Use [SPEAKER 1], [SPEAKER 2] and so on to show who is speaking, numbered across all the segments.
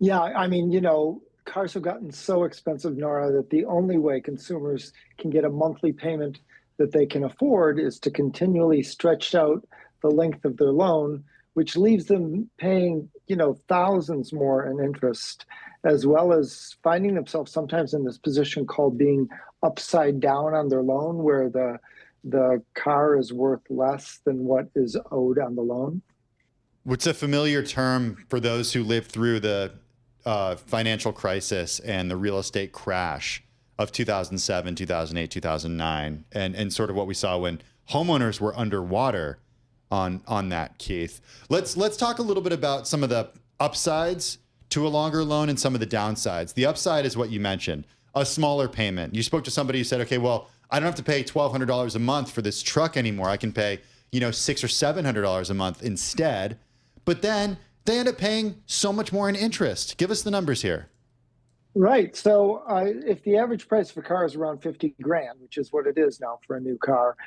[SPEAKER 1] Yeah, I mean, cars have gotten so expensive, Nora, that the only way consumers can get a monthly payment that they can afford is to continually stretch out the length of their loan, which leaves them paying, thousands more in interest, as well as finding themselves sometimes in this position called being upside down on their loan, where the car is worth less than what is owed on the loan.
[SPEAKER 2] What's a familiar term for those who lived through the financial crisis and the real estate crash of 2007, 2008, 2009, and sort of what we saw when homeowners were underwater on that, Keith. Let's talk a little bit about some of the upsides to a longer loan and some of the downsides. The upside is what you mentioned, a smaller payment. You spoke to somebody who said, okay, well, I don't have to pay $1,200 a month for this truck anymore. I can pay, $600 or $700 a month instead. But then they end up paying so much more in interest. Give us the numbers here.
[SPEAKER 1] Right. So if the average price of a car is around 50 grand, which is what it is now for a new car,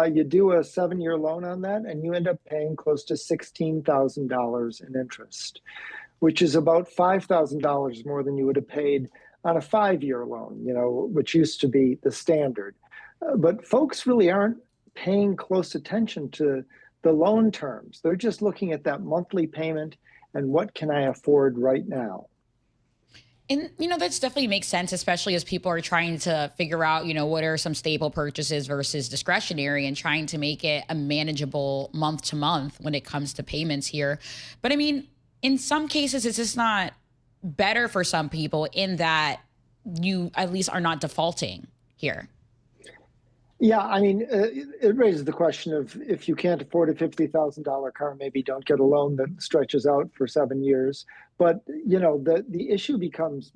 [SPEAKER 1] you do a 7-year loan on that and you end up paying close to $16,000 in interest, which is about $5,000 more than you would have paid on a 5-year loan, which used to be the standard. But folks really aren't paying close attention to the loan terms. They're just looking at that monthly payment and what can I afford right now.
[SPEAKER 3] And, that's definitely makes sense, especially as people are trying to figure out, what are some staple purchases versus discretionary and trying to make it a manageable month to month when it comes to payments here. But I mean, in some cases, it's just not better for some people in that you at least are not defaulting here.
[SPEAKER 1] Yeah, I mean, it raises the question of if you can't afford a $50,000 car, maybe don't get a loan that stretches out for 7 years. But, the issue becomes,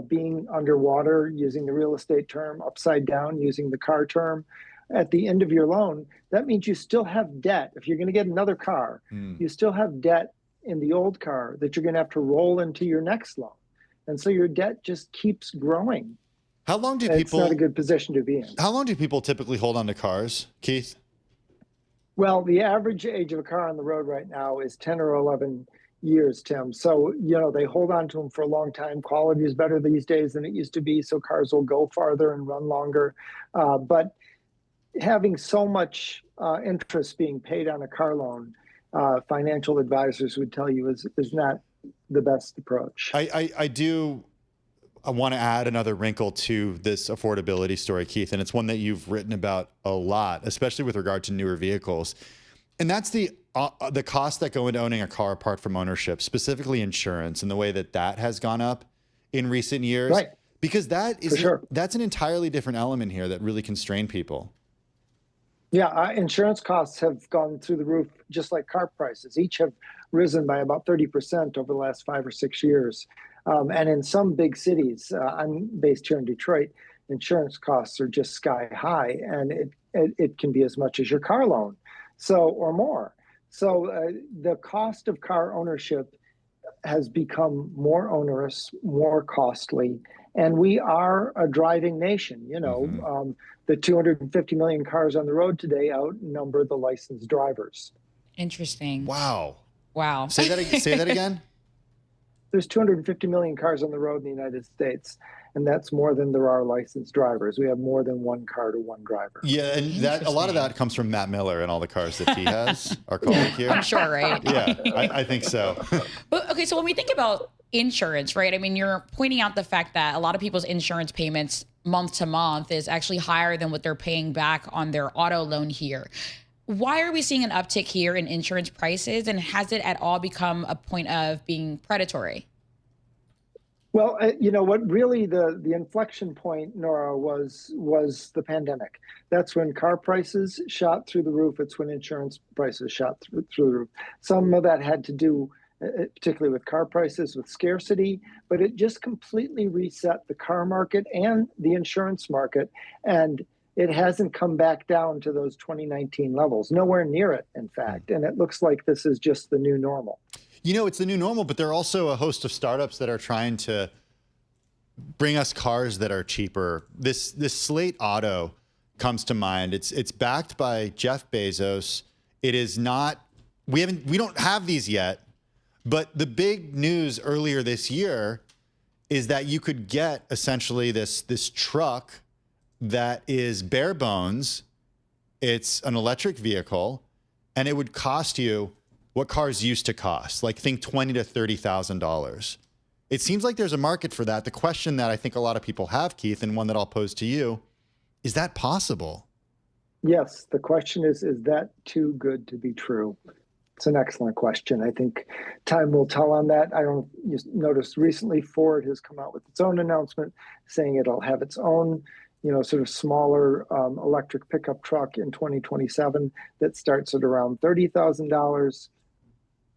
[SPEAKER 1] being underwater, using the real estate term, upside down, using the car term. At the end of your loan, that means you still have debt. If you're going to get another car, you still have debt in the old car that you're going to have to roll into your next loan. And so your debt just keeps growing.
[SPEAKER 2] How long do
[SPEAKER 1] It's not a good position to be in.
[SPEAKER 2] How long do people typically hold on to cars, Keith?
[SPEAKER 1] Well, the average age of a car on the road right now is 10 or 11 years, Tim. So, they hold on to them for a long time. Quality is better these days than it used to be, so cars will go farther and run longer. But having so much interest being paid on a car loan, financial advisors would tell you is not the best approach.
[SPEAKER 2] I want to add another wrinkle to this affordability story, Keith, and it's one that you've written about a lot, especially with regard to newer vehicles. And that's the costs that go into owning a car apart from ownership, specifically insurance, and the way that has gone up in recent years.
[SPEAKER 1] Right.
[SPEAKER 2] Because that's an entirely different element here that really can strain people.
[SPEAKER 1] Yeah, insurance costs have gone through the roof, just like car prices. Each have risen by about 30% over the last 5 or 6 years. And in some big cities, I'm based here in Detroit, insurance costs are just sky high, and it can be as much as your car loan, or more. So the cost of car ownership has become more onerous, more costly, and we are a driving nation. The 250 million cars on the road today outnumber the licensed drivers.
[SPEAKER 3] Interesting.
[SPEAKER 2] Wow.
[SPEAKER 3] Say
[SPEAKER 2] that again.
[SPEAKER 1] There's 250 million cars on the road in the United States, and that's more than there are licensed drivers. We have more than one car to one driver.
[SPEAKER 2] Yeah, and a lot of that comes from Matt Miller and all the cars that he has, our colleague here.
[SPEAKER 3] I'm sure, right?
[SPEAKER 2] Yeah, I think so.
[SPEAKER 3] But okay, so when we think about insurance, right? I mean, you're pointing out the fact that a lot of people's insurance payments month to month is actually higher than what they're paying back on their auto loan here. Why are we seeing an uptick here in insurance prices, and has it at all become a point of being predatory?
[SPEAKER 1] Well, what really the inflection point, Nora, was the pandemic. That's when car prices shot through the roof. It's when insurance prices shot through the roof. Some of that had to do, particularly with car prices, with scarcity, but it just completely reset the car market and the insurance market. And it hasn't come back down to those 2019 levels, nowhere near it, in fact. And it looks like this is just the new normal.
[SPEAKER 2] It's the new normal, but there are also a host of startups that are trying to bring us cars that are cheaper. This Slate Auto comes to mind. It's backed by Jeff Bezos. It is not, we don't have these yet, But the big news earlier this year is that you could get essentially this truck that is bare bones. It's an electric vehicle, and it would cost you what cars used to cost, like think $20,000 to $30,000. It seems like there's a market for that. The question that I think a lot of people have, Keith, and one that I'll pose to you, is that possible?
[SPEAKER 1] Yes. The question is that too good to be true? It's an excellent question. I think time will tell on that. I don't know if you noticed recently Ford has come out with its own announcement saying it'll have its own, sort of smaller electric pickup truck in 2027 that starts at around $30,000.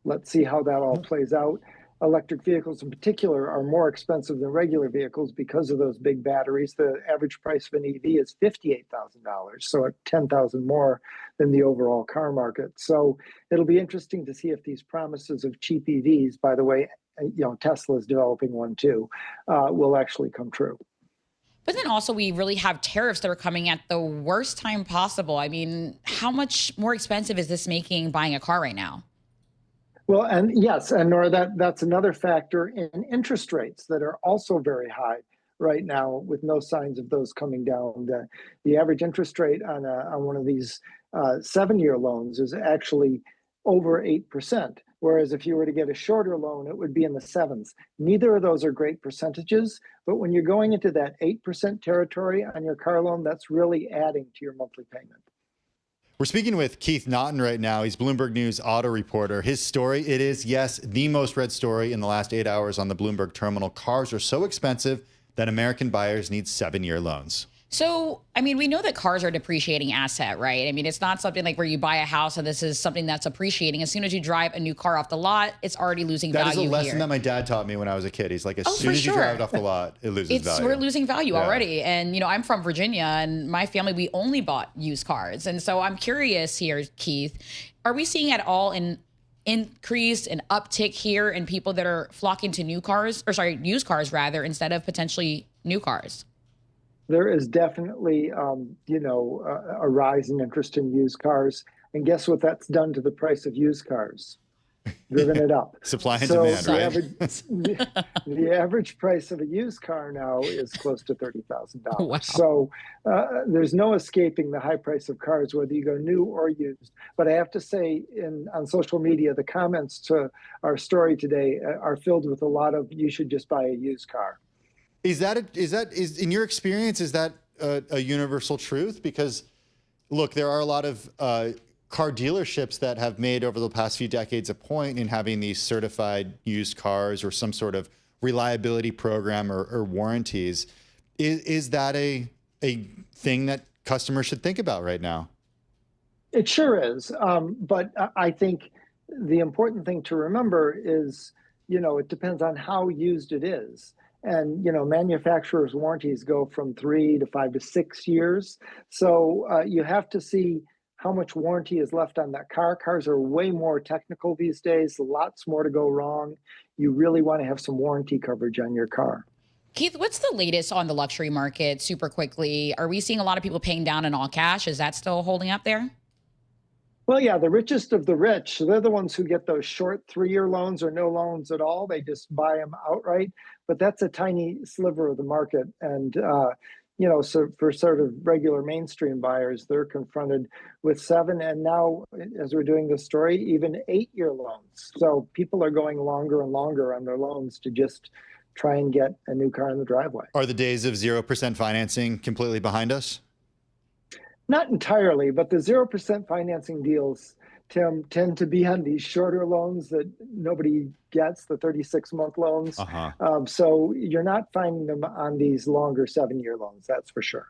[SPEAKER 1] Let's see how that all plays out. Electric vehicles in particular are more expensive than regular vehicles because of those big batteries. The average price of an EV is $58,000, so at $10,000 more than the overall car market. So it'll be interesting to see if these promises of cheap EVs, by the way, Tesla is developing one too, will actually come true.
[SPEAKER 3] But then also we really have tariffs that are coming at the worst time possible. I mean, how much more expensive is this making buying a car right now?
[SPEAKER 1] Well, and yes, and Nora, that's another factor in interest rates that are also very high right now, with no signs of those coming down. The average interest rate on one of these 7-year loans is actually over 8%, whereas if you were to get a shorter loan, it would be in the sevens. Neither of those are great percentages, but when you're going into that 8% territory on your car loan, that's really adding to your monthly payment.
[SPEAKER 2] We're speaking with Keith Naughton right now. He's Bloomberg News auto reporter. His story, it is, yes, the most read story in the last 8 hours on the Bloomberg terminal. Cars are so expensive that American buyers need 7-year loans.
[SPEAKER 3] So, I mean, we know that cars are a depreciating asset, right? I mean, it's not something like where you buy a house and this is something that's appreciating. As soon as you drive a new car off the lot, it's already losing value.
[SPEAKER 2] That is a lesson
[SPEAKER 3] here.
[SPEAKER 2] that my dad taught me when I was a kid. He's like, as soon as you drive it off the lot, it loses value.
[SPEAKER 3] We're losing value already. And, I'm from Virginia, and my family, we only bought used cars. And so I'm curious here, Keith, are we seeing at all an increase, an uptick here in people that are flocking to used cars rather, instead of potentially new cars?
[SPEAKER 1] There is definitely, a rise in interest in used cars. And guess what that's done to the price of used cars? Driven it up.
[SPEAKER 2] Supply and demand, right?
[SPEAKER 1] The average price of a used car now is close to $30,000.
[SPEAKER 3] Wow.
[SPEAKER 1] So there's no escaping the high price of cars, whether you go new or used. But I have to say, on social media, the comments to our story today are filled with a lot of, you should just buy a used car.
[SPEAKER 2] Is in your experience, is that a universal truth? Because look, there are a lot of car dealerships that have made over the past few decades a point in having these certified used cars or some sort of reliability program or warranties. Is that a thing that customers should think about right now?
[SPEAKER 1] It sure is. But I think the important thing to remember is, it depends on how used it is. And, manufacturers' warranties go from 3 to 5 to 6 years. So you have to see how much warranty is left on that car. Cars are way more technical these days, lots more to go wrong. You really want to have some warranty coverage on your car.
[SPEAKER 3] Keith, what's the latest on the luxury market super quickly? Are we seeing a lot of people paying down in all cash? Is that still holding up there?
[SPEAKER 1] Well, yeah, the richest of the rich, they're the ones who get those short 3-year loans or no loans at all. They just buy them outright. But that's a tiny sliver of the market. And, so for sort of regular mainstream buyers, they're confronted with 7 and now, as we're doing this story, even 8-year loans. So people are going longer and longer on their loans to just try and get a new car in the driveway.
[SPEAKER 2] Are the days of 0% financing completely behind us?
[SPEAKER 1] Not entirely, but the 0% financing deals, Tim, tend to be on these shorter loans that nobody gets, the 36-month loans. So you're not finding them on these longer 7-year loans, that's for sure.